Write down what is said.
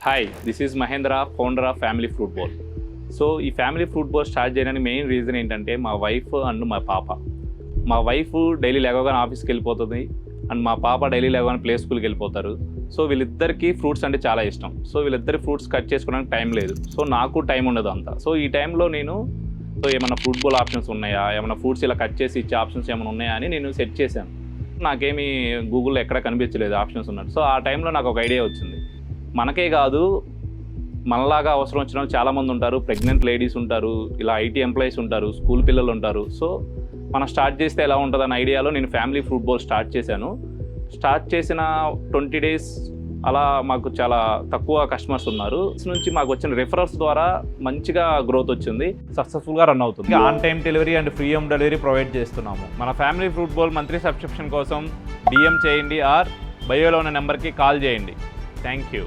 Hi, this is Mahendra, founder of family fruit bowl. So ఈ family fruit bowl start చేయడానికి main reason ఏంటంటే మా wife and మా పాప. మా వైఫ్ డైలీ లేవగానే ఆఫీస్కి వెళ్ళిపోతుంది అండ్ మా పాప డైలీ లేవగానే ప్లే స్కూల్కి వెళ్ళిపోతారు. సో వీళ్ళిద్దరికీ ఫ్రూట్స్ అంటే చాలా ఇష్టం. సో వీళ్ళిద్దరి ఫ్రూట్స్ కట్ చేసుకోవడానికి టైం లేదు. సో నాకు టైం ఉండదు అంతా. సో ఈ టైంలో నేను ఏమైనా ఫ్రూట్ బౌల్ ఆప్షన్స్ ఉన్నాయా, ఏమైనా ఫ్రూట్స్ ఇలా కట్ చేసి ఇచ్చే ఆప్షన్స్ ఏమైనా ఉన్నాయా అని నేను సెట్ చేశాను. నాకేమీ గూగుల్లో ఎక్కడ కనిపించలేదు ఆప్షన్స్ ఉన్నట్టు. సో ఆ టైంలో నాకు ఒక ఐడియా వచ్చింది. మనకే కాదు, మనలాగా అవసరం వచ్చిన వాళ్ళు చాలామంది ఉంటారు. ప్రెగ్నెంట్ లేడీస్ ఉంటారు, ఇలా ఐటీ ఎంప్లాయీస్ ఉంటారు, స్కూల్ పిల్లలు ఉంటారు. సో మనం స్టార్ట్ చేస్తే ఎలా ఉంటుందన్న ఐడియాలో నేను ఫ్యామిలీ ఫ్రూట్ బౌల్ స్టార్ట్ చేశాను. స్టార్ట్ చేసిన 20 డేస్ అలా మాకు చాలా తక్కువ కస్టమర్స్ ఉన్నారు. నుంచి మాకు వచ్చిన రిఫరల్స్ ద్వారా మంచిగా గ్రోత్ వచ్చింది, సక్సెస్ఫుల్గా రన్ అవుతుంది. On time delivery and free home delivery provide చేస్తున్నాము. మన family fruit bowl monthly subscription కోసం DM చేయండి ఆర్ బయోలో ఉన్న నెంబర్కి కాల్ చేయండి. Thank you.